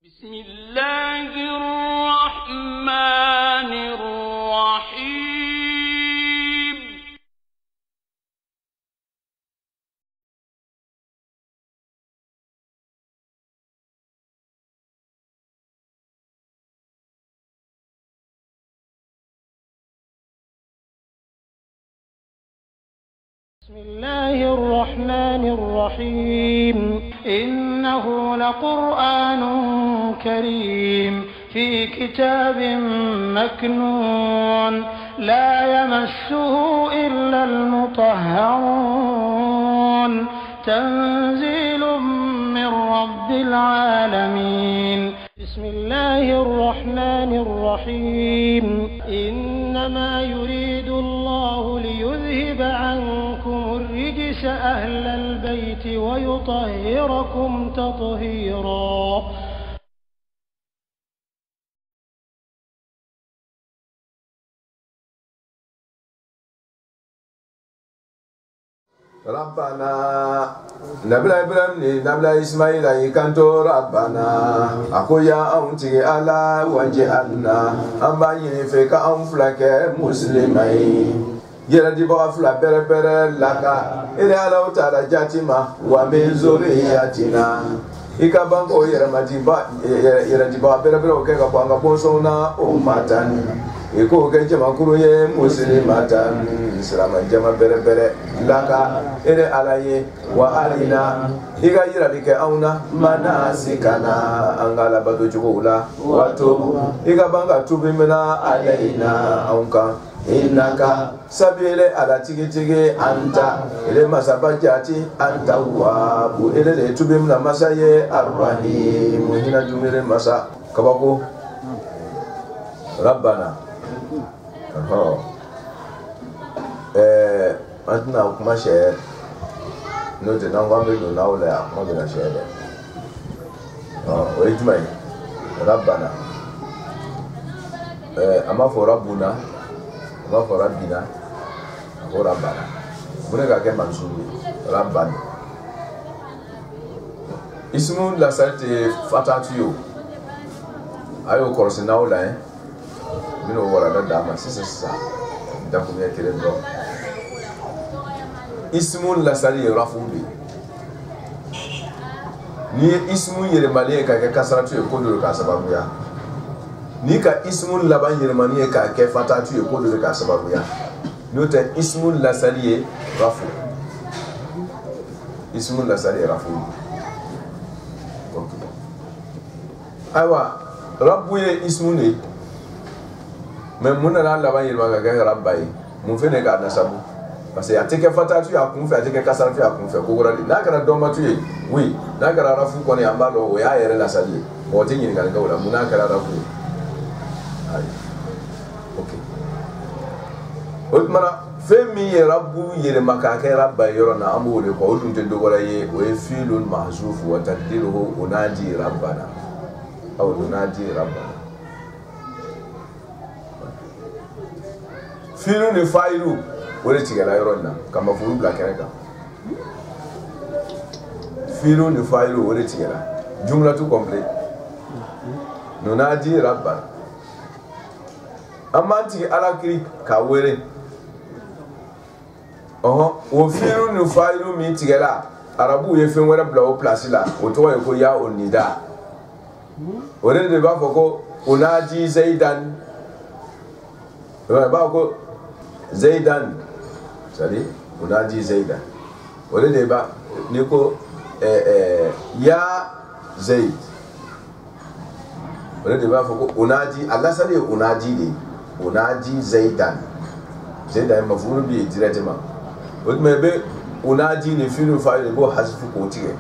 بسم الله الرحمن الرحيم بسم الله الرحمن الرحيم إنه لقرآن كريم في كتاب مكنون لا يمسه إلا المطهرون تنزيل من رب العالمين بسم الله الرحمن الرحيم إنما يريد الله ليذهب عنكم الرجس أهل البيت ويطهركم تطهيرا ربنا نبلا إبراهيم نبلا إسماعيل يكنتو ربنا أكو يا أنتي على وجهنا أما ينفك أنفلك مسلمين يردي بغفلا بربر لك إلى على وتعالى جاتما ومن ذريتنا ikabango yeradiba berabera okeka kwanga bonsona umatan iko okeje makuru ye muslimatan salama jama berebere laka ere alaye wa alina iga yiradike auna manasikana angala bado jugula watu iga banga tubimena alaina aunka innaka sabile ala tigitigi anta ile masabajati anta wabu ile le tubimna masaye arrahim hina dumire masa kabako rabbana maintenant kuma share no de nangwa melo naula ya mo na share ejmai rabbana ama for rabbuna ama for rabbina ama rabbana bune ka ke mansuri rabbani ismu la salte fatatu ayo korsi naula mino wala da dama sisa da kuma ya kire do ismun la sali rafubi ni ismu yere maliye ka ke kasaratu e kodoro ka sababu ya ni ka ismun la ban yere maliye ka ke fatatu e kodoro ka sababu ya nota ismun la sali rafu ismun la sali rafu aywa rabbu ye ismun mais mun na la ban yirma ga rabbai mun fe ne ga nasabu parce que ateke fatatu ya kun fe ateke kasaratu ya kun fe ko gorali na kana doma tuye oui na kana rafu ko ne ambalo o ya yere la sali o tin yin ga wala mun na kana rafu ai okay otmara fe mi ye rabbu yere maka ka rabbai yoro na amu le ko dum te dogora ye o e filun mahzuf wa taqdiruhu unadi rabbana aw unadi rabbana filu ni failu wole tigala yoronna kama furu bla keneka filu ni failu wole tigala jumla tu complete nunadi rabban amanti alakiri kawere o filu ni failu mi tigala arabu ye fen wera bla o place la o to ye ko ya onida ore de ba foko unadi zaidan ba ko zaidan sari unadi zaidan wale ne ba ne ko ya zaid wale ne ba ko unadi Allah sari unadi ne unadi zaidan zaidan mafuru bi directement wale me be unadi ne filu fa'il bo hasfu ko tige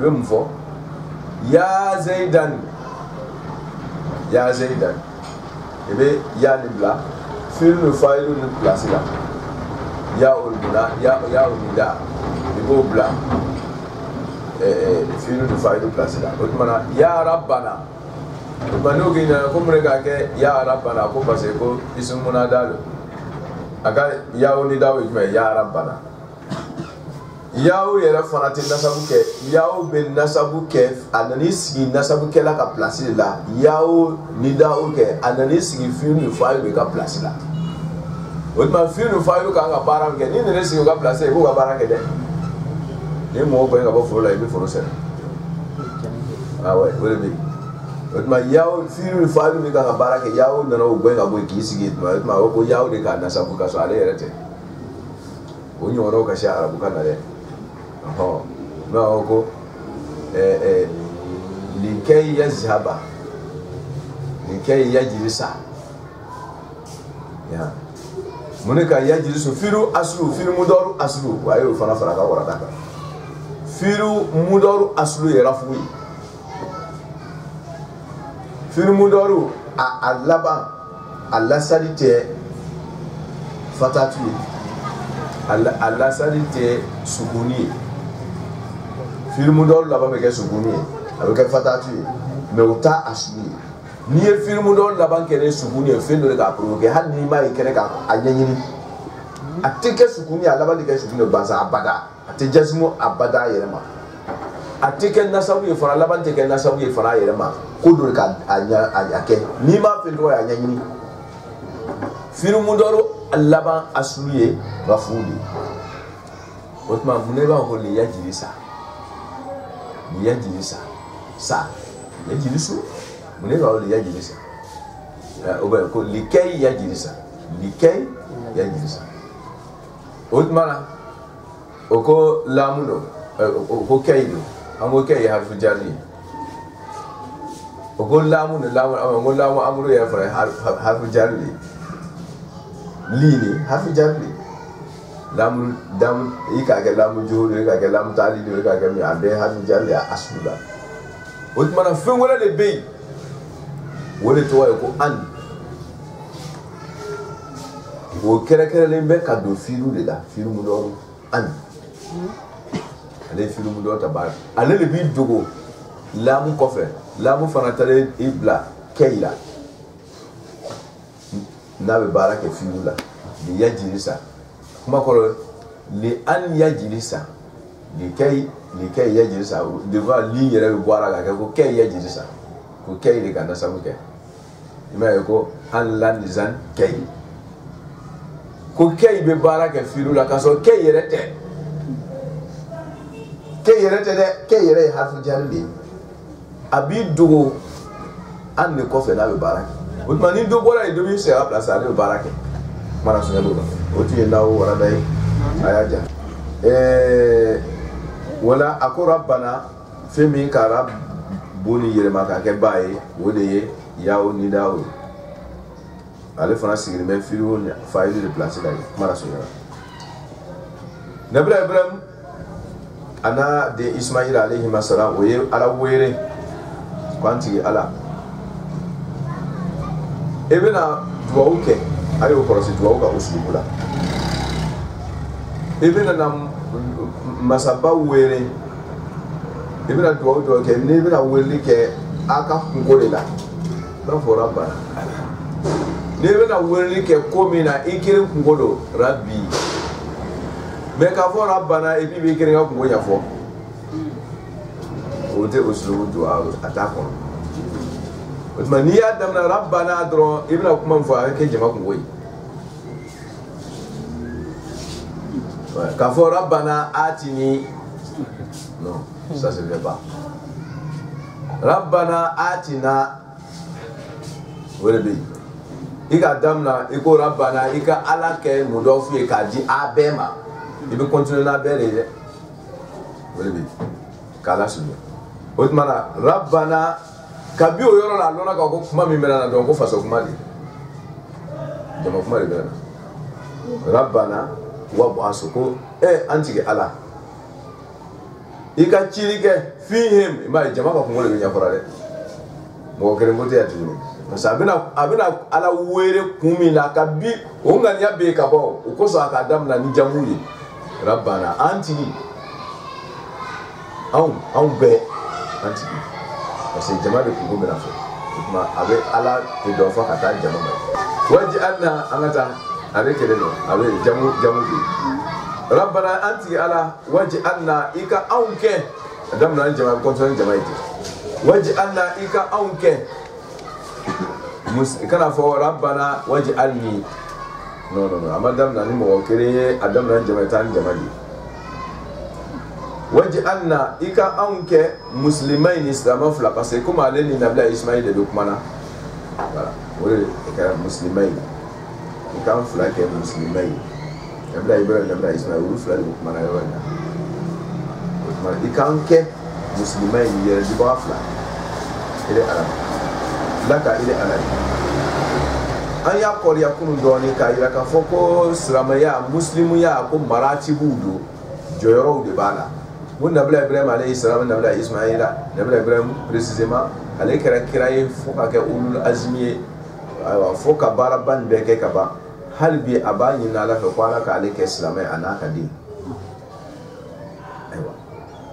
le mfo ya zaidan ebe ya ni bla filu fa'il ni place là ya ulbula ya ulida ibo bla filu ni fa'il place là otmana ya rabbana banu gina ko mrega ke ya rabbana ko parce ko ismu munadalo aga ya ulida wi ya rabbana yawo yɛrɛ fana tɛ nasabu kɛ yawo bɛ nasabu kɛ a nana sigi nasabu kɛla ka place la yawo ni dawo kɛ a nana sigi fiw ni fayiw de ka place la o tuma fiw ni fayiw kan ka baara min kɛ ni nana sigi o ka place i b'o ka baara kɛ dɛ ni mɔgɔ bɔlen ka bɔ foro la i bɛ foro sɛnɛ awɔ o de bɛ yen o tuma yawo fiw ni fayiw de kan ka baara kɛ yawo nana o bɔlen ka bɔ yen k'i sigi o tuma o ko yawo de ka nasabu ka sɔrɔ ale yɛrɛ tɛ o ɲɔgɔnnaw ka se arabukan na dɛ. ما هو لكي يذهب لكي يجلس يا منك يجلس فيرو أصله فيرو مدار أصله وأيوه فنا فرقة وردا فيرو مدار أصله يرفوي فيرو مدار اللبا الله سالته فتاتوي الله سالته سكوني film dɔw laban bɛ kɛ sukuni ye a bɛ kɛ fatatu ye mais o t'a asuli ye n'i ye film dɔw laban kɛ sukuni ye fɛn dɔ de k'a provoquer hali n'i m'a ye kɛnɛ kan a ɲɛɲini a tɛ kɛ sukuni ye a laban de kɛ sukuni ye bansa abada a tɛ jasimu abada a yɛrɛ ma a tɛ kɛ nasabu ye fana laban tɛ kɛ nasabu ye fana a yɛrɛ ma ko dɔ de k'a kɛ n'i m'a fɛn tɔgɔ ye a ɲɛɲini film dɔw laban asuli ye rafuli o tuma mun de b'a fɔ le yajiri sa yajilisa sa yajilisu mune ba wali yajilisa o ba ko likay yajilisa otmana o ko lamudo o ko kaydo amo kay harfu jarri o ko lamudo amo lamu amru ya fara harfu jarri lini harfu jarri lamu dam ika ke lamu juru ika ke lamu tali do ika ke mi abe hanu jalle asula o tuma fen wala de be wala to way ko an o kere le be ka do filu de da filu mu do an ale filu mu do ta ba ale le bi dogo lamu kofe lamu fana tale ibla kayla na be baraka filu la bi yajirisa kuma kɔrɔ li an yajilisa likay yajilisa devant li yɛrɛ bɛ bɔ a la ka kɛ ko kay yajilisa ko kay de ka nasabu kɛ i m'a ye ko an lanizan kay ko kay bɛ baara kɛ filu la k'a sɔrɔ kay yɛrɛ tɛ dɛ kay yɛrɛ ye harfu jari de ye a b'i dogo an de kɔfɛ n'a bɛ baara kɛ o tuma ni dɔ bɔra yen dɔ b'i sɛgɛn a place ale bɛ baara kɛ mana sunjata dɔ la o tun ye n'aw warada ye a y'a ja wala a ko rabbana fɛn min ka rabbu ni yɛlɛma ka kɛ ba ye o de ye yawo ni dawo ye ale fana sigilen bɛ firigo fayilu de place la ye mana sunjata nabila ibrahim a n'a den ismail alayhi salam o ye ala wele k'an tigi ala e bɛna dugawu kɛ a y'o kɔlɔsi dugawu ka usulubu la i bɛna na masaba wele i bɛna dugawu dɔ kɛ n'i bɛna weleli kɛ a ka kungo de la n'a fɔra bana n'i bɛna weleli kɛ ko min na i kelen kungo don rabi mais k'a fɔ rabbana et puis b'i kelen ka kungo ɲɛfɔ o tɛ usulubu dugawu a t'a kɔnɔ o tuma n'i y'a daminɛ rabbana dɔrɔn i bɛna kuma min fɔ a bɛ kɛ jama kungo ye k'a fɔ rabbana atini non ça se fait pas rabbana atina o de bɛ yen i ka daminɛ i ko rabbana i ka ala kɛ mudɔfu ye k'a di a bɛɛ ma i bɛ continuer n'a bɛɛ de ye dɛ o de bɛ yen k'a lasurunya o tuma na rabbana kabi o yɔrɔ la a lɔnna k'a ko kuma min bɛ na dɔn ko faso kuma de jama kuma de bɛ na rabbana wa bɔnso ko an tigi ala i ka cili kɛ fihim i m'a ye jama ka kungo de bɛ ɲɛfɔra dɛ mɔgɔ kelen ko tɛ yan tuguni parce que a bɛna ala wele kun min na kabi o ŋaniya bɛ yen ka bɔ o kosɔn a ka daminɛ ni jamu ye rabbana an tigi anw bɛɛ an tigi parce que jama de kungo bɛna fɔ o tuma a bɛ ala de dɔn fɔ ka taa jama ma waji an na an ka taa ale kelen don a bɛ jamu de rabbana anti ala waj'alna ika aunke adam na jama'a kontrol jama'a ite waj'alna ika aunke kana fo rabbana waj'alni no amma adam na ni mo kire adam na jama'a tan jama'a waj'alna ika aunke muslimain islam fla parce que comme aleni nabla ismaïl de kumana voilà oui ika muslimain ika fla ke muslimain nabla ibrahim nabla ismaïl ou fla de kumana yona ika aunke muslimain yere di ba fla ile arab laka ile arab an ya kor ya kunu doni ka ira ka foko islamaya muslimu ya ko maratibu do joyoro de bala mun nabla ibrahim alayhi salam nabla ismaila nabla ibrahim précisément ale kira foka ke ulul azmi aywa foka baraban beke kaba halbi abani nala ko kwala ka ale ke islamai anaka di aywa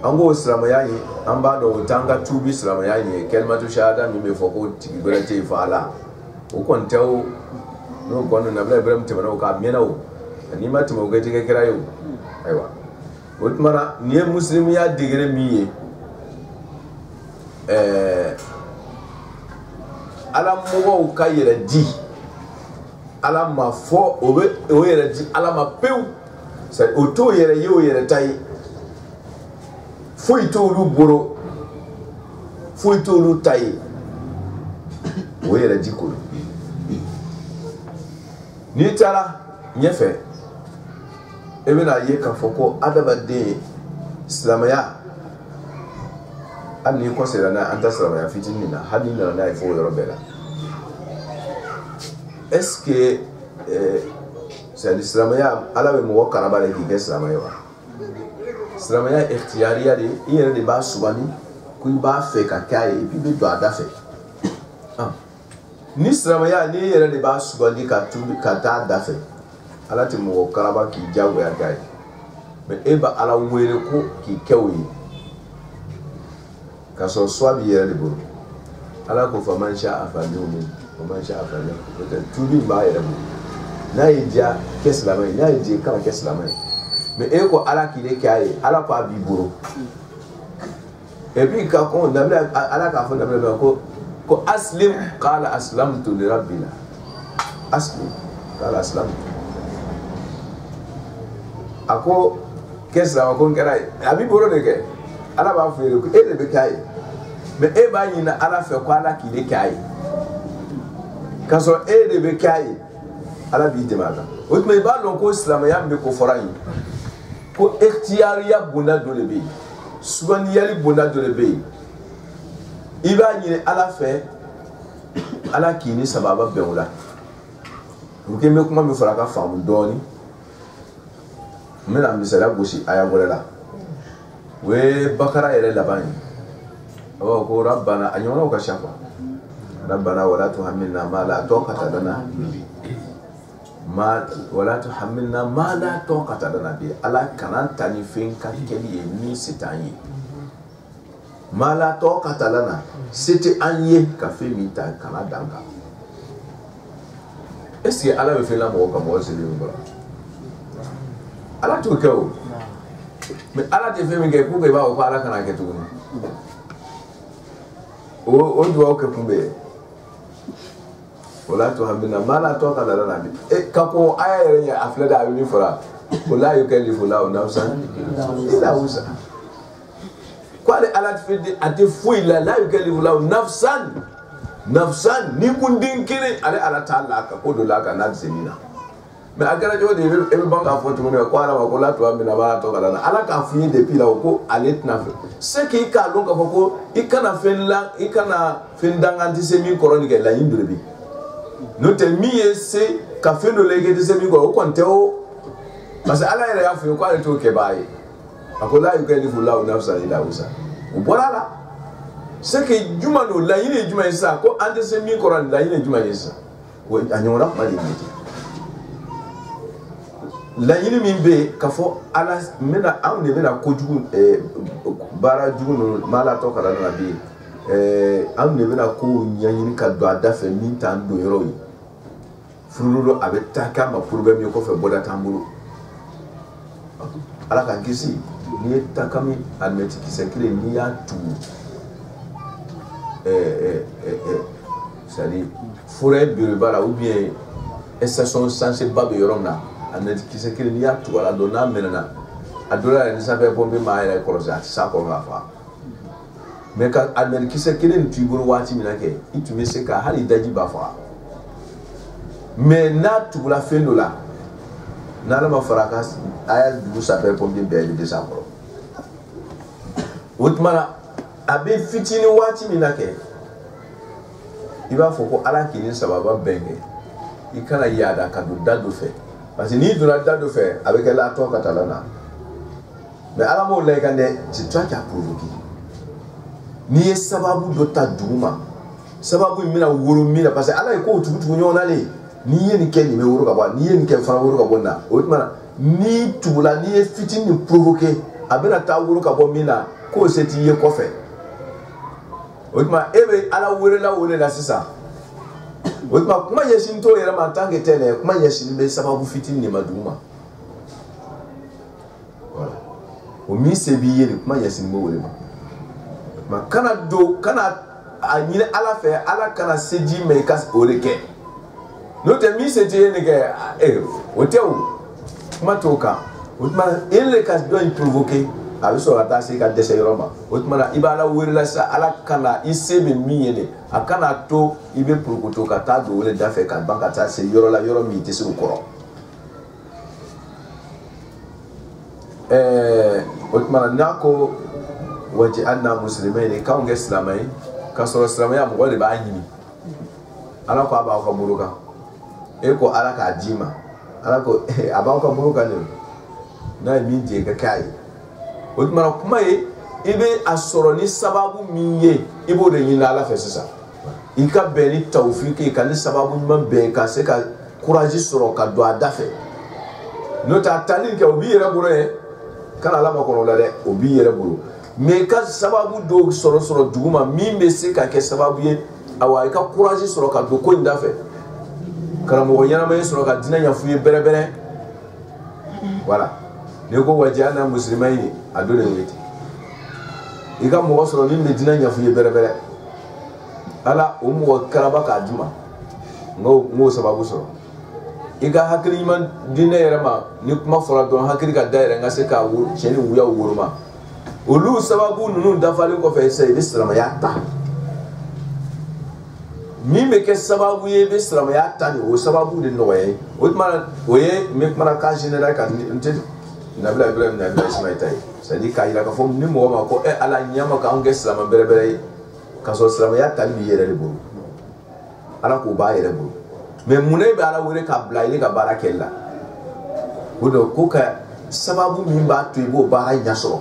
ango islamaya yi an ba do tanga tubi islamaya yi kelmatu shahada mi me foko tigibara te fala o kon taw no kono nabla ibrahim te bana ka menawo ni mati mo gati ke kira yo aywa Otmana ni muslim ya digre miye ala mo ka yere di ala ma fo o yere di ala ma pew sai o to yere yo yere tai fo ito lu boro fo ito lu tai o yere di ko ni tara nyefe ebena ye ka foko adabade islamaya anni ko sera na anta islamaya fitinina hadina na ifo yorobela est-ce que c'est l'islamaya ala be mo karaba le ki islamaya wa islamaya ikhtiyariya de yere de ba subani ku ba fe ka kai e bi do adafe ni islamaya ni yere de ba subani ka tu ka ta adafe ala ti mo karaba ki jago ya gai me eba ala were ko ki kewi ka so swabi yere bo ala ko fa man sha afanyumi o man sha afanya ko tubi ba yere bo na yija keslamai na yije kala keslamai me e ko ala ki le kai ala pa bi boro e bi ka ko nabla ala ka fo nabla ko aslim qala aslamtu li rabbina aslim qala aslamtu ako kesla ko ngara abi boro de ke ala ba fere ko e de kai me e ba yina ala fe ko ala ki de kai kaso e de kai ala bi de maga o me ba lon ko islam ya me ko forai ko ikhtiyariya bunda do le be sugani yali bunda do le be iba yina ala fe ala ki ni sababa be wala ko ke me kuma me fara ka famu doni mena misala gosi aya gorela we bakara yele labani o ko rabbana anyona ka shafa rabbana wala tuhammilna ma la taqata lana wala tuhammilna ma la taqata lana bi ala kanan tani fin ka keli ni sitani ma la taqata lana siti anye ka fe mi ta kana danga est-ce que ala be fe la mo ka mo se le ngora ala to ko mais ala te fe mi ke ku ke ba o ala kana ke tu o do o ke kumbe wala to hamina mala to ka dara nabi e ka ko aya yere ya aflada abi fara wala yukallifu la nafsan illa wusa kwale ala te fe ate foi la yukallifu la nafsan ni kundin kire ala ta'ala ka ko do la ka na semina mais agara jodi e be banka foto mo ko ala ko la to amina ba to kala ala ka fini depuis là ko alet na fe ce qui ka longa ko ikana fenla ikana fendanganti semi koronike la yindrebi no te miye se ka fendo lege de semi ko konte o parce ala ere ya fe ko ale to ke baye akola yukallifu la nafsan illa wusa uborala ce que juma no la yine juma isa ko ande semi koron la yine juma isa wo anyora mali miti la yini min be ka fo ala mena amne mena ko jugu bara jugu no mala to kala na bi amne mena ko nyanyini ka do adafe min tan do yoro yi furulu abe taka ma problème ko fe boda tamburu ala kan kisi ni ye takami alimɛti kisɛ kelen n'i y'a tugu c'est-à-dire forêt belebeleba la ou bien station sensible bɛ yɔrɔ min na alimɛti kisɛ kelen n'i y'a tugu a la dɔn n'a mɛnɛna a dɔ la yɛrɛ ni sanfɛ pɔnpe maa yɛrɛ kɔlɔsi a tɛ s'a kɔrɔ k'a faga mais ka alimɛti kisɛ kelen t'i bolo waati min na kɛ i tun bɛ se ka hali daji ba faga mais n'a tugula fɛn dɔ la n'ala ma fara ka a y'a dugu sanfɛ pɔnpe bɛɛ bɛ dɛsɛ a kɔrɔ o tuma na a bɛ fitinin waati min na kɛ i b'a fɔ ko ala k'i ni sababa bɛn kɛ i kana yaada ka don da dɔ fɛ parce que n'i donna da dɔ fɛ a bɛ kɛ latɔ ka taa la na mais ala m'o la i kan dɛ c'est toi qui as provoqué n'i ye sababu dɔ ta dugu ma sababu in bɛna woro min na parce que ala ye kow tugu ɲɔgɔn na le n'i ye nin kɛ nin bɛ woro ka bɔ n'i ye nin kɛ fana woro ka bɔ nin na o tuma na n'i tugula n'i ye fitinin nin provoqué a bɛna taa woro ka bɔ min na k'o se t'i ye kɔfɛ o tuma e bɛ ala welela o de la sisan o tuma kuma ɲɛsin t'o yɛrɛ ma en tant que tel dɛ kuma ɲɛsin bɛ sababu fitinin de ma dugu ma voilà o min se b'i ye nin kuma ɲɛsin b'o wele ma o tuma kana don kana a ɲini ala fɛ ala kana se di ma i ka o de kɛ n'o tɛ min se t'i ye nin kɛ o tɛ o kuma t'o kan o tuma e le ka dɔ in provoqué a bɛ sɔrɔ ka taa se ka dɛsɛ yɔrɔ ma o tuma na i b'a ala welela sisan ala kana i se bɛ min ye de a kana to i bɛ purukutu ka taa don o de da fɛ ka ban ka taa se yɔrɔ la yɔrɔ min i tɛ se o kɔrɔ o tuma na n'a ko waati hali n'a musilima ye k'anw kɛ silamɛ ye k'a sɔrɔ silamɛya mɔgɔ de b'a ɲini ala ko a b'aw ka bolo kan e ko ala k'a d'i ma ala ko a b'aw ka bolo kan de n'a ye min di i ka k'a ye o tuma na kuma ye i bɛ a sɔrɔ ni sababu min ye i b'o de ɲini ala fɛ sisan i ka bɛn ni tawfiki ye ka ni sababu ɲuman bɛn ka se ka courage sɔrɔ ka don a da fɛ n'o tɛ a tali kɛ o b'i yɛrɛ bolo ye kana ala ma kɔnɔ o la dɛ o b'i yɛrɛ bolo mais i ka sababu dɔw sɔrɔ dugu ma min bɛ se ka kɛ sababu ye awa i ka courage sɔrɔ ka don ko in da fɛ karamɔgɔ ɲɛnama ye sɔrɔ ka dinɛ ɲɛfɔ i ye bɛrɛbɛrɛ voilà n'i ko wajiya n'a musilima ye a dɔ de ye ten i ka mɔgɔ sɔrɔ min bɛ dinɛ ɲɛfɔ i ye bɛrɛbɛrɛ ala o mɔgɔ karaba k'a di ma n k'o sababu sɔrɔ i ka hakili ɲuman di ne yɛrɛ ma ni kuma fɔra dɔrɔn hakili ka da yɛrɛ n ka se ka cɛ ni wuya woroma olu sababu ninnu dafalen kɔfɛ sisan i bɛ silamɛya ta min bɛ kɛ sababu ye i bɛ silamɛya ta nin o sababu de nɔgɔya ye o tuma na o ye n bɛ kumana cas général kan n tɛ nabila ibrahim nabila ismail ta ye c'est à dire k'a yira k'a fɔ ni mɔgɔ ma ko ala ɲɛma k'anw kɛ silamɛ bɛrɛbɛrɛ ye k'a sɔrɔ silamɛya tali b'i yɛrɛ de bolo ala k'o b'a yɛrɛ bolo mais munna e bɛ ala wele k'a bila i ka baara kɛli la o de ko ka sababu min b'a to i b'o baara ɲɛ sɔrɔ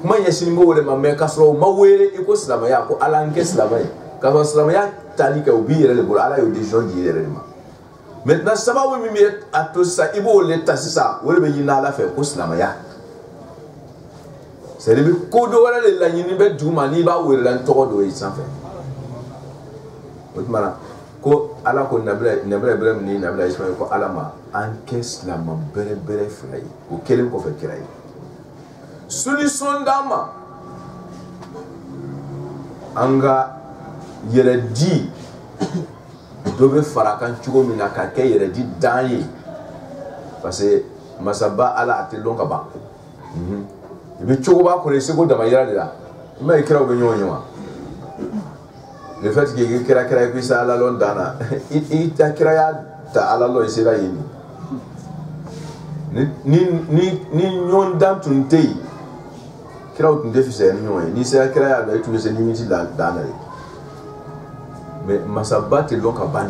kuma ɲɛsin b'o de ma mais k'a sɔrɔ o ma wele i ko silamɛya ko ala n kɛ silamɛ ye k'a sɔrɔ silamɛya tali kɛ o b'i yɛrɛ de bolo ala y'o décision di i yɛrɛ de ma maintenant sababu min bɛ a to sisan i b'o le ta sisan o de bɛ ɲini ala fɛ ko silamɛya c'est à dire ko dɔ wɛrɛ de laɲini bɛ dugu ma n'i b'a welela n tɔgɔ dɔ ye sanfɛ o tuma na ko ala ko nabila ibrahim ni nabila ismail ko ala ma an kɛ silamɛ bɛrɛbɛrɛ fila ye o kelen kɔfɛ kira ye solution d'an ma an ka yɛrɛ di dɔ bɛ fara kan cogo min na ka kɛ yɛrɛ di dan ye parce que masaba ala a tɛ dɔn ka ban i bɛ cogoba kɔnɔ i seko dama yira de la i ma ye kiraw bɛ ɲɔgɔn ye wa le fait que i kira i ko i se ala lɔn dan na i ta kiraya ta ala lɔn i sera yen ni ɲɔgɔn dan tun tɛ yen kiraw tun tɛ fisaya ni ɲɔgɔn ye n'i sera kiraya la i tun bɛ se limite dan na de mais masaba tɛ lɔn ka ban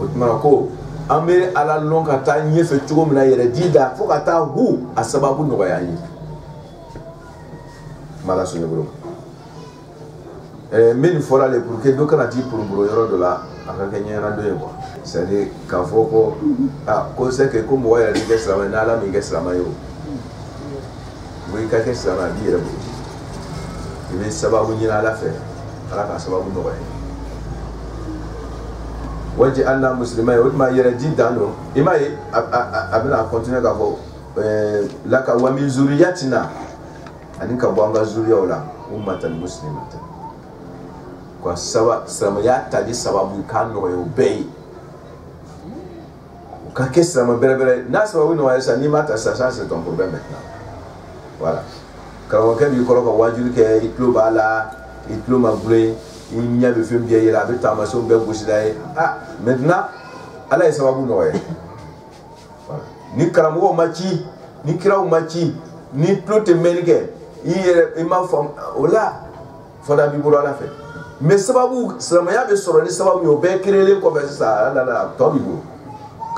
o tuma na ko an bɛ ala lɔn ka taa ɲɛfɛ cogo min na yɛrɛ di da fo ka taa hu a sababu nɔgɔya an ye kuma la sɔnni bolo n bɛ nin fɔra le pour que dɔ kana t'i poroboro yɔrɔ dɔ la a ka kɛ ɲɛna dɔ ye quoi c'est à dire k'a fɔ ko ko c'est que ko mɔgɔ yɛrɛ de kɛ silamɛ ye n'ala min kɛ silamɛ ye o ko i ka kɛ silamɛ a b'i yɛrɛ bolo i bɛ sababu ɲini ala fɛ ala ka sababu nɔgɔya waj'alna muslimin wa ma yarji dano imaye abina continue ka ko laka wa min zuriyatina aninka bwanga zuriya wala ummatan muslimatan kwa sama ya tadi sababu kano yo bei ka kessa ma bere na sababu no wala ni mata ça c'est ton problème maintenant voilà quand on dit ko ko wajuri ke itlo bala itlo magure il y a le film bien il a avec ta maison bien bouchidai maintenant ala est sababu no voilà ni karamo machi ni kiraw machi ni plote menike il m'a fam ola foda bi bolo ala fait mais sababu sama ya be soro ni sababu yo be kirele ko be sa la to bi bolo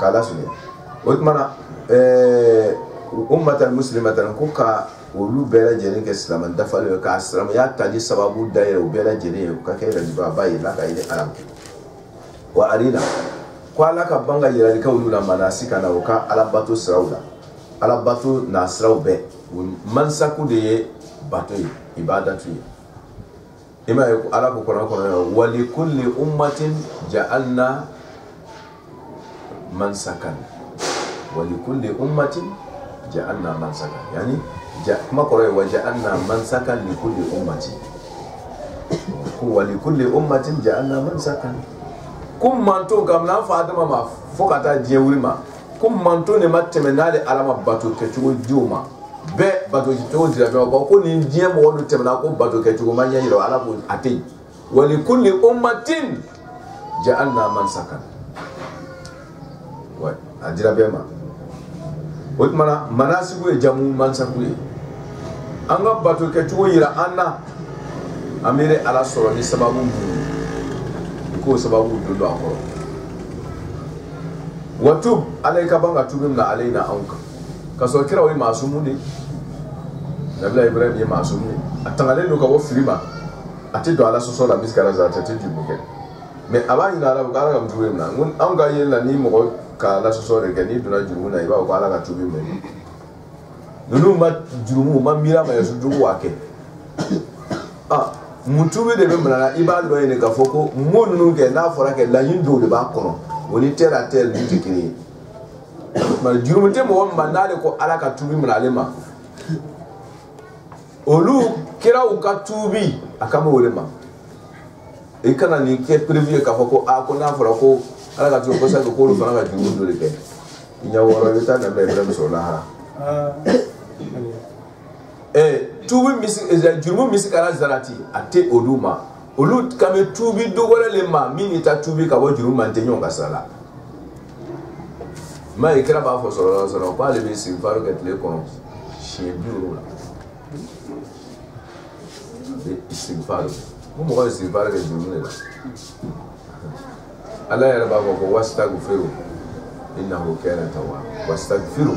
kala sunya otmana ummatan muslimatan ko ka olu bela jeni ke islam da falo ka islam ya tadi sababu daire o bela jeni ka kai da ba bai la ka ile alam wa arina ko ala ka banga yira ka olu na manasika na ka alabatu srawda alabatu na srawbe mansaku de bato ibadatu ima ala ko kono wa li kulli ummatin ja'alna mansakan wa li kulli ummatin ja'alna mansakan yani kuma kore wa ja'alna mansakan li kulli ummatin wa li kulli ummatin ja'alna mansakan kum manto gamna fadama ma fokata jewrima kum manto ne matemenale alama bato ke chugo juma be bato to dira be ko ni die mo wodo temna ko bato ke chugo manya yiro ala ko atei wa li kulli ummatin ja'alna mansakan wa adira be ma otmana manasiku e jamu mansaku e anga bato ke chugo yira anna amire ala soro ni sababu ko sababu do akoro watub alayka banga tubimna alaina anka kaso kira wi masumuni nabila ibrahim ye masumuni atangale no ka wo firima ati do ala soso la miskara za tete jubuke mais abani na ala kala kam tubimna ngun anga yella ni mo ka la soso re gani duna juruna iba ko ala ka tubimna nunu ma jurumu ma mira ma yesu dugu wake mutubi de be mala iba lo ene ka foko monu ke na fora ke la yindo de ba kono woni terre à terre du tekini ma jurumte mo won mandale ko ala ka tubi mala ma olu kira u ka tubi akama wolema e kana ni ke prévu ka foko a ko na fora ko ala ka tubi ko sa ko lu fana ka jurumu de ke nya woro beta na be ibrahim so la tubi misi jurumu misi kala zarati ate oduma olu kame tubi dogole le ma mini ta tubi ka bo jurumu mantenyo ngasala ma ikra ba fo soro pa le bisi faru ke le kono she biuru la de istighfar mo ko istighfar ke jurumu la ala ya ba ko wastaghfiru innahu kana tawwab wastaghfiru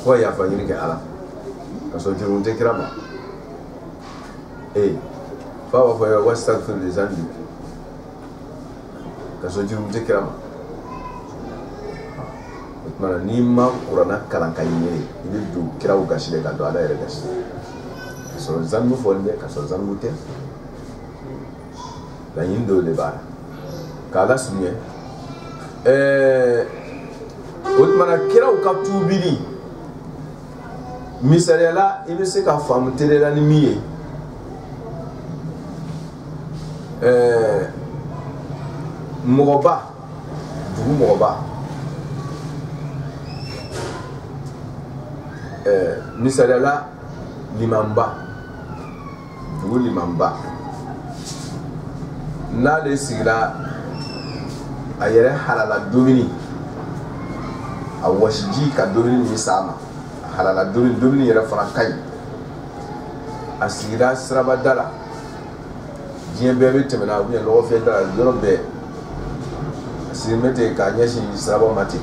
ko ya fanyini ke ala kaso jurumu te kirama fa wa fa wastaghfir li zambi kaso jurumu te kirama mana ni ma qur'ana kalan kayene ni du kirawu gashide ka do ala yere gashi so zanmu folde kaso zanmu te la yindo le bara kala sunye mana kirawu ka tubili misarela ibe se ka famu telela ni miye mogoba dugu mogoba misarela limamba dugu limamba n'ale sigira a yɛrɛ halala domini a wasiji ka domini ni sama halala domini yɛrɛ fana kaɲi a sigira siraba dala diɲɛ bɛɛ bɛ tɛmɛna ou bien lɔgɔfiyɛ dala yɔrɔ bɛɛ a sigilen ten k'a ɲɛsin siraba ma ten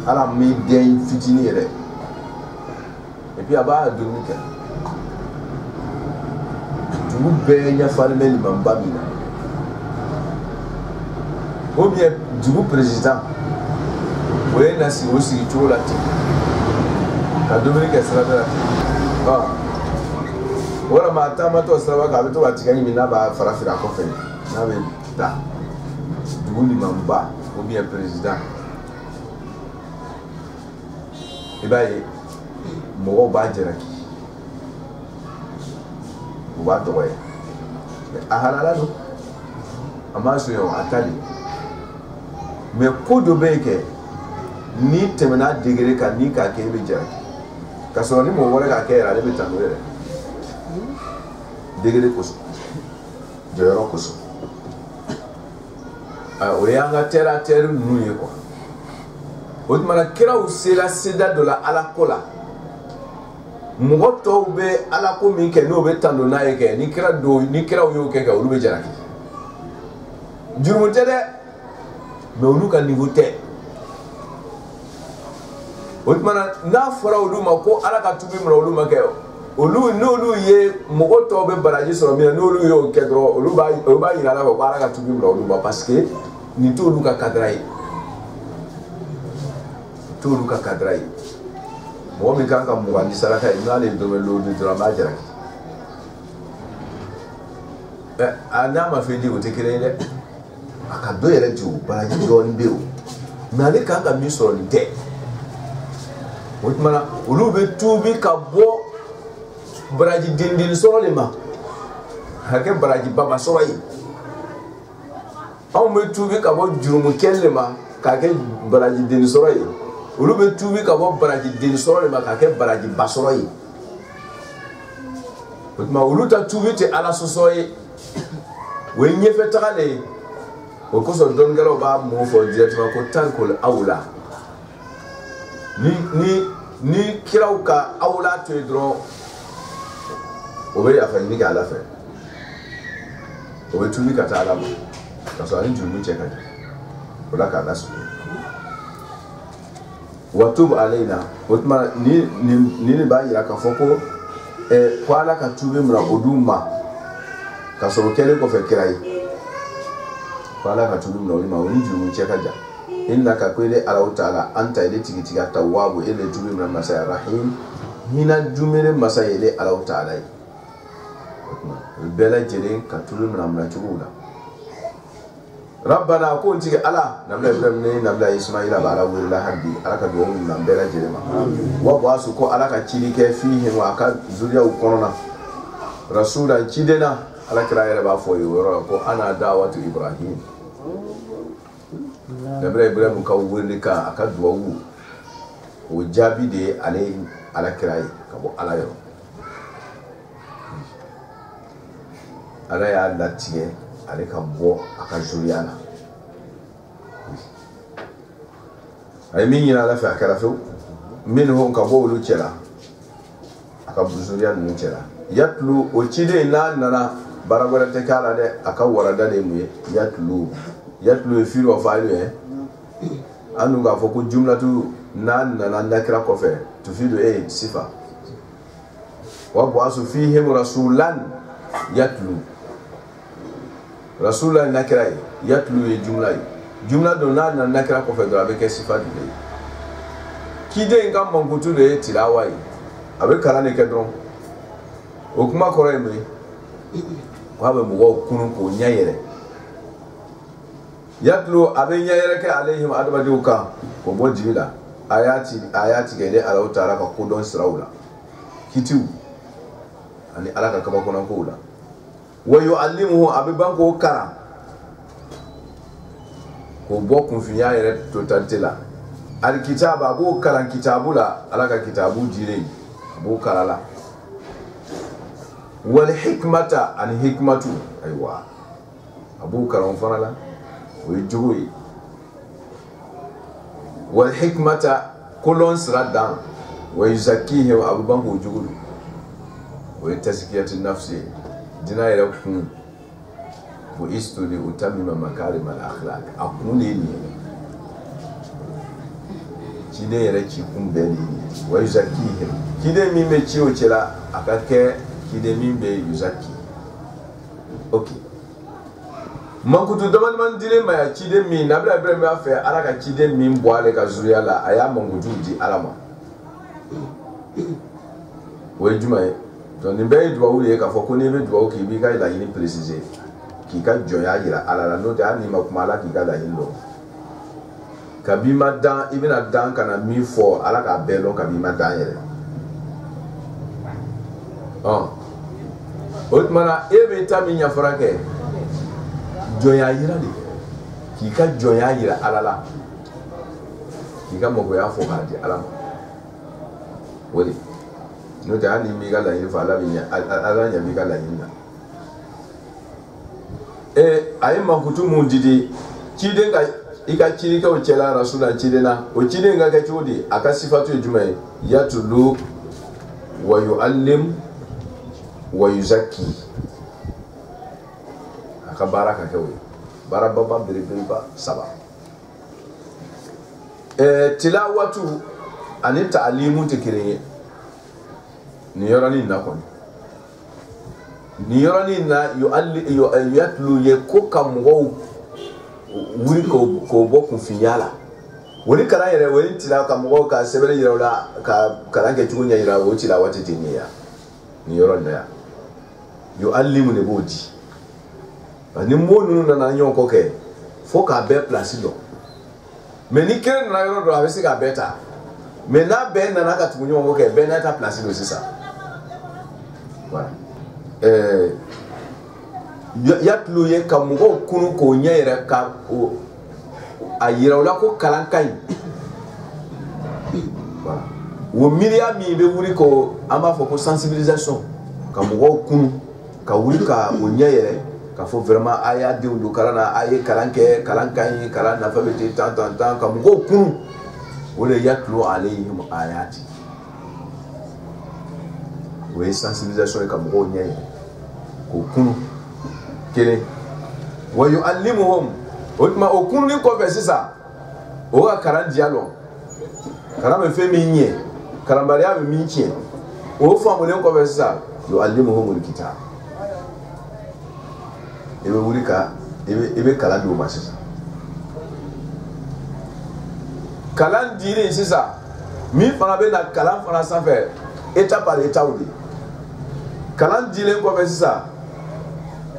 ala mi den fitini yɛrɛ et puis a b'a domini kɛ dugu bɛɛ ɲɛfalen bɛ limanba min na ou bien dugu président o ye na sigi o sigi cogo la ten ka domini kɛ sirada la ten walama a taamatɔ siraba kan a bɛ to ka tiga ɲimi n'a b'a fara firi a kɔfɛ n'a bɛ taa dugu limanba ou bien président i b'a ye mɔgɔw b'a jalaki u b'a dɔgɔya a halala don a m'a sonya a ta de mais ko dɔ bɛ yen kɛ n'i tɛmɛna degré kan n'i k'a kɛ i bɛ jalaki ka sɔrɔ ni mɔgɔ wɛrɛ k'a kɛ yɛrɛ ale bɛ tan n'o yɛrɛ degré kosɔn jɔyɔrɔ kosɔn o y'an ka terre à terre ninnu ye quoi o tuma na kiraw sera seda dɔ la ala ko la mɔgɔ tɔw bɛ ala ko min kɛ n'o bɛ tan don n'a ye kɛ ni kiraw y'o kɛ olu bɛ jalaki jurumu tɛ dɛ mais olu ka niveau tɛ o tuma na n'a fɔra olu ma ko ala ka tubi minɛ olu ma kɛ olu n'olu ye mɔgɔ tɔw bɛ baraji sɔrɔ min na n'olu y'o kɛ dɔrɔn olu b'a yira ala fɛ ko ala ka tubi minɛ olu ma parce que nin t'olu ka kadira ye t'olu ka kadira ye mɔgɔ min kan ka mugan di saraka ye n'ale dɔn bɛ lodi dɔrɔn an b'a jalaki a n'a ma fɛn di o tɛ kelen ye dɛ a ka dɔ yɛrɛ di o baraji dɔɔnin bɛ o mais ale kan ka min sɔrɔ nin tɛ o tuma na olu bɛ tuubi ka bɔ baraji dindin sɔrɔ de ma ka kɛ baraji baba sɔrɔ ye anw bɛ tuubi ka bɔ jurumu kɛli de ma ka kɛ baraji dindin sɔrɔ ye olu bɛ tuubi ka bɔ baraji dindin sɔrɔ de ma ka kɛ baraji ba sɔrɔ ye o tuma olu ta tuubi tɛ ala sɔsɔ ye o ye ɲɛfɛ taga de ye o kosɔn dɔnnikɛlaw b'a mun fɔ directement ko tankul awla ni kiraw ka awla to ye dɔrɔn o bɛ yafa ɲini kɛ ala fɛ o bɛ tuubi ka taa ala ma ka sɔrɔ ani jurumu cɛ ka jan o la k'a lasugu wa tub alayna o tuma ni b'a yira k'a fɔ ko ala ka tuubi minɛ o dun ma ka sɔrɔ kɛlen kɔfɛ kira ye ko ala ka tuubi minɛ olu ma o ni jurumu cɛ ka jan innaka ko ile ala ta'ala anta ile tigitiga tawwabu ile tuubi minɛ masa ya rahim hina jumere masa ile ala ta'ala ye bɛɛ lajɛlen ka tuubi minɛ cogo la rabbana ko ntigi ala nabila ibrahim ne nabila ismaila ba ala wele la haddi ala ka duwawu minɛ bɛɛ lajɛlen ma wa bɔasu ko ala ka cili kɛ fihi wa ka zuriyaw kɔnɔna rasulan cidena ala kira yɛrɛ b'a fɔ ye o yɔrɔ la ko ana da'watu ibrahim nabila ibrahim ka wele kan a ka duwawu o jaabi de ye ale ala kira ye ka bɔ ala yɔrɔ ala y'a latigɛ ale ka bɔ a ka zuriya la a ye min ɲini ala fɛ a kɛra fewu minhum ka bɔ olu cɛ la a ka zuriya ninnu cɛ la yatlu o ciden n'a nana baara wɛrɛ tɛ k'a la dɛ a ka warada de ye mun ye yatlu ye fi'il wa fa'il ye an dun k'a fɔ ko jumlatu n'a nana nakira kɔfɛ tufidu sifa wa ba'asu fihim rasulan yatlu rasulan nakira ye yatlu ye jumla ye jumla don n'a nana nakira kɔfɛ dɔrɔn a bɛ kɛ sifa de ye kiden ka mankutu de ye tilawa ye a bɛ kalan de kɛ dɔrɔn o kuma kɔrɔ ye mun ye ko a bɛ mɔgɔw kunun k'o ɲɛ yɛrɛ yatlu a bɛ ɲɛ yɛrɛ kɛ alehim adamadenw kan k'o bɔ dibi la a y'a tigɛ de ala ta'ala ka kodɔn siraw la kitiw ani ala ka kabakɔnɔkow la wa yu'allimuhu a bɛ ban k'o kalan k'o bɔ kunfinya yɛrɛ totalité la alikitaba a b'o kalan kitabu la ala ka kitabu dilen a b'o kalan la wal hikmata ani hikmatu ayiwa a b'o kalan fana la o ye jogo ye wal hikmata kolon sira dan wa yuzakkihim a bɛ ban k'o jogo don o ye tazkiyatu nafsi ye dina yɛrɛ kun bo istu li utammima makarim al akhlaq a kun de ye nin ye ciden yɛrɛ ci kun bɛɛ de ye nin ye wa yuzakkihim ciden min bɛ ci o cɛ la a ka kɛ ciden min bɛ yuzakki ok mankutu damadama dilen ma ya ciden min nabila ibrahim b'a fɛ ala ka ciden min bɔ ale ka zuriya la a y'a mankutu di ala ma o ye jumɛn ye donc nin bɛɛ ye duwawu de ye k'a fɔ ko n'i bɛ duwawu kɛ i b'i ka laɲini préciser k'i ka jɔnya yira ala la n'o tɛ hali n'i ma kuma ala k'i ka laɲini dɔn kabi ma dan i bɛna dan kana min fɔ ala k'a bɛɛ dɔn kabi ma dan yɛrɛ o tuma na e bɛ taa min ɲɛfɔra kɛ jɔnya yira de k'i ka jɔnya yira ala la k'i ka mɔgɔya fɔ k'a di ala ma o de n'o tɛ hali n'i m'i ka laɲini fɔ ala ɲɛ b'i ka laɲini na a ye mankutu mun di ciden ka i ka cilikɛw cɛla rasula ciden na o ciden ka kɛ cogo di a ka sifatu ye jumɛn ye yatulu wa yu'allim wa yuzakki a ka baara ka kɛ o ye baara baba belebeleba 3 tilawatu ani ta'alimu tɛ kelen ye nin yɔrɔnin na kɔni nin yɔrɔnin na yatulu ye ko ka mɔgɔw wuri k'o bɔ kunfinya la wani kalan yɛrɛ wani tila ka mɔgɔw ka sɛbɛnni yira o la ka kalan kɛ cogo ɲɛ yira o tila waati tɛ nin ya nin yɔrɔ in na yan yu'allimu de b'o di ni mɔgɔ ninnu nana ɲɔgɔn kɔ kɛ fo k'a bɛɛ place dɔn mais ni kelen nana yɔrɔ dɔ a bɛ se k'a bɛɛ ta mais n'a bɛɛ nana ka tugu ɲɔgɔn kɔ kɛ bɛɛ n'a ta place dɔn sisan voilà yatulu ye ka mɔgɔw kunu k'o ɲɛ yɛrɛ ka a yira o la ko kalan ka ɲi voilà o miiriya min bɛ wuli ko an b'a fɔ ko sensibilisation ka mɔgɔw kunu ka wuli ka o ɲɛ yɛrɛ ka fɔ vraiment a y'a denw don kalan na a ye kalan kɛ kalan ka ɲi kalan nafa bɛ ten tan ka mɔgɔw kunu o de yatulu alayhim ayati o ye sensibilisation ye ka mɔgɔw ɲɛ yɛrɛ k'o kunu kelen wa yu'allimuhum o tuma o kununi kɔfɛ sisan o ka kalan diya lɔ kalan bɛ fɛn min ɲɛ kalanbaliya bɛ min tiɲɛ o faamulen kɔfɛ sisan yu'allimuhumul kitab i bɛ wuli ka i bɛ kalan di o ma sisan kalan dili sisan min fana bɛ na kalan fana sanfɛ étape par étape de kalan dilen kɔfɛ sisan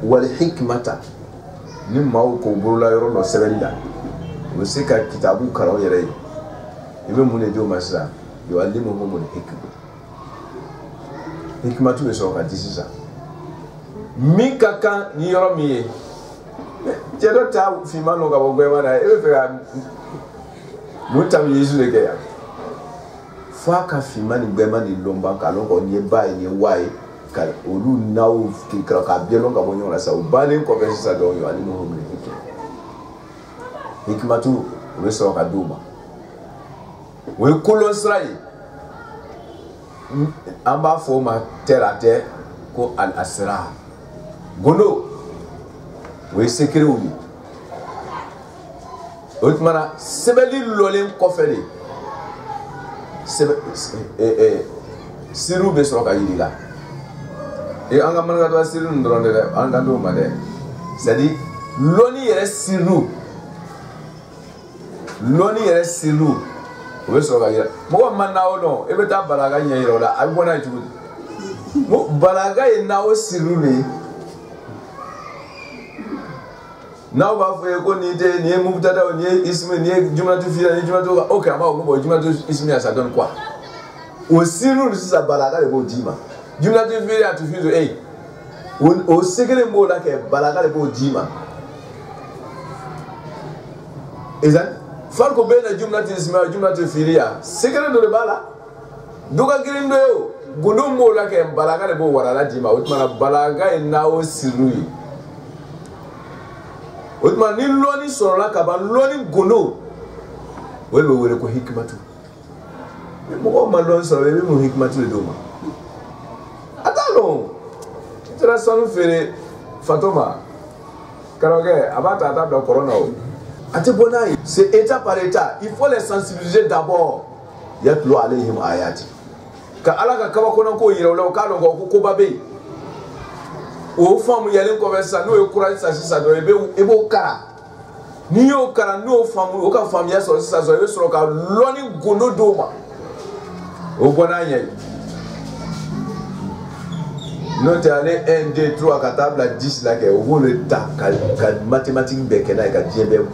wal hikmata ni maaw k'o bolola yɔrɔ dɔ sɛbɛnni la u bɛ se ka kitabu kalan yɛrɛ ye i bɛ mun de di o ma sisan yu'allimuhumul hikma hikmatu bɛ sɔrɔ ka di sisan min ka kan ni yɔrɔ min ye cɛ dɔ ta finman dɔ ka bɔ gɔyɔma na e bɛ fɛ ka mun ta min Yesu de kɛ yan f'a ka finman ni gbɛman ni lɔnba k'a lɔn ko nin ye ba ye nin ye wa ye ka olu n'aw k'a bɛɛ lɔn ka bɔ ɲɔgɔn na sisan o bannen kɔfɛ sisan dɔrɔn yu'allimuhumul hikma hikmatu o bɛ sɔrɔ ka di o ma o ye kolon sira ye an b'a fɔ o ma terre à terre ko al-asrar gondo o ye secretw ye o tuma na sɛbɛnni lɔlen kɔfɛ de siriw bɛ sɔrɔ ka yir'i la an ka manikatɔ siri ninnu dɔrɔn de dɛ an ka t'o ma dɛ c'est à dire lɔnni yɛrɛ siriw o bɛ sɔrɔ ka yira mɔgɔ ma n'aw dɔn e bɛ taa balaga ɲɛ yira o la a bɛ bɔ n'a ye cogo di balaga ye n'aw siriw de ye n'aw b'a fɔ ye ko nin ye mubtada nin ye ismi nin ye jumlatu fi'liya nin ye jumlatu ok an b'a fɔ ko bon jumlatu ismiya ça donne quoi o siriw sisan balaga de b'o d'i ma jumlatu fi'liya tufidu o secret b'o la kɛ balaga de b'o d'i ma exact farko bena jumlatu ismiya jumlatu fi'liya secret dɔ de b'a la dɔ ka girin dɔ ye o gundo b'o la kɛ balaga de b'o warala d'i ma o tuma na balaga ye n'aw siriw ye o tuma ni lɔnni sɔrɔla ka ban lɔnni gondo o de bɛ wele ko hikmatu ni mɔgɔw ma lɔnni sɔrɔ i bɛ mun hikmatu de d'o ma a t'a dɔn i taara sanu feere Fatoma karamɔgɔkɛ a b'a ta a t'a bila kɔrɔ na o a tɛ bɔ n'a ye c'est état par état il faut les sensibiliser d'abord yatlu alayhim ayati ka ala ka kabakɔnɔ ko yira o la o k'a dɔn ko koba bɛ yen o faamu yalen kɔfɛ sisan n'o ye courage sisan sisan dɔrɔn i b'o kara n'i y'o kara n'o faamu o ka faamuya sɔrɔ sisan dɔrɔn i bɛ sɔrɔ ka lɔnni gondo d'o ma o bɔ n'a ɲɛ Non, tu es allé 1, 2, 3, 4 table à 10 là, où le temps, mathématique, bekena,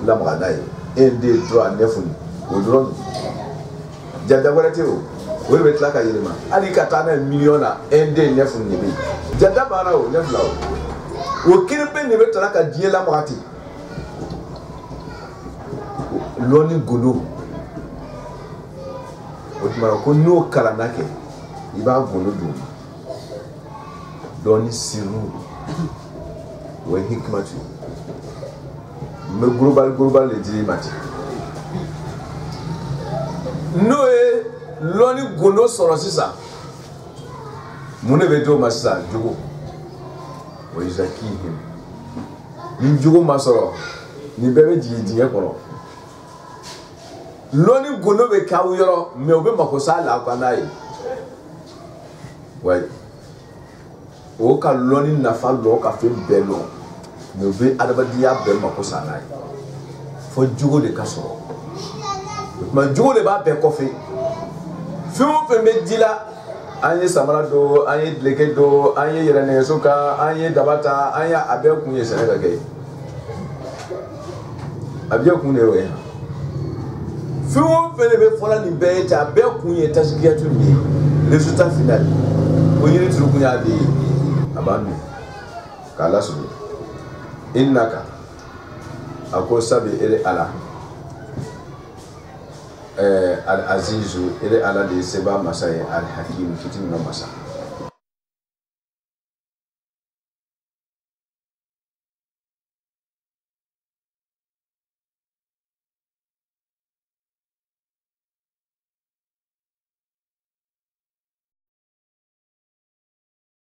la maranaï. 1, 2, 3, 9, au drone. Jada voilà théo. Oui, mais là, quand il est là. Ali Katana, million là, 1, 2, 9, Jada Barao, 9 là. Aucun peine ne veut là, quand il est la marati. Loni Gono. Autrement, qu'on nous kalanake, il va Gono d'où. Loni Sirou. Oui, Hikmatu. Mais global, les dirimati. Noé, Loni Gono sorosisa. Mune veto massa, Djogo. Oui, Zaki him. Ni Djogo masoro. Ni bébé dit kono. Loni Gono be kawiro, mais obe makosa la kwanaye. Ouais. O ka loni nafa lo ka fe belo. Mais obe adabadiya be makosa naye. Fo Djogo de kasoro. Mais Djogo de ba be kofi. Fimu fe me dila anye samara do, anye leke do, anye yerane soka, anye dabata, anye abe kunye senega ke. Abe kunye we. Fimu fe be fola ni be ta abe kunye tasgiya tu ni. Résultat final. O yiri turu kunya de abanu. Kala subi. Innaka ako sabi ere ala. Al-Azizu, il est Allah de Seba Massaye, Al-Hakim, qui est une massa.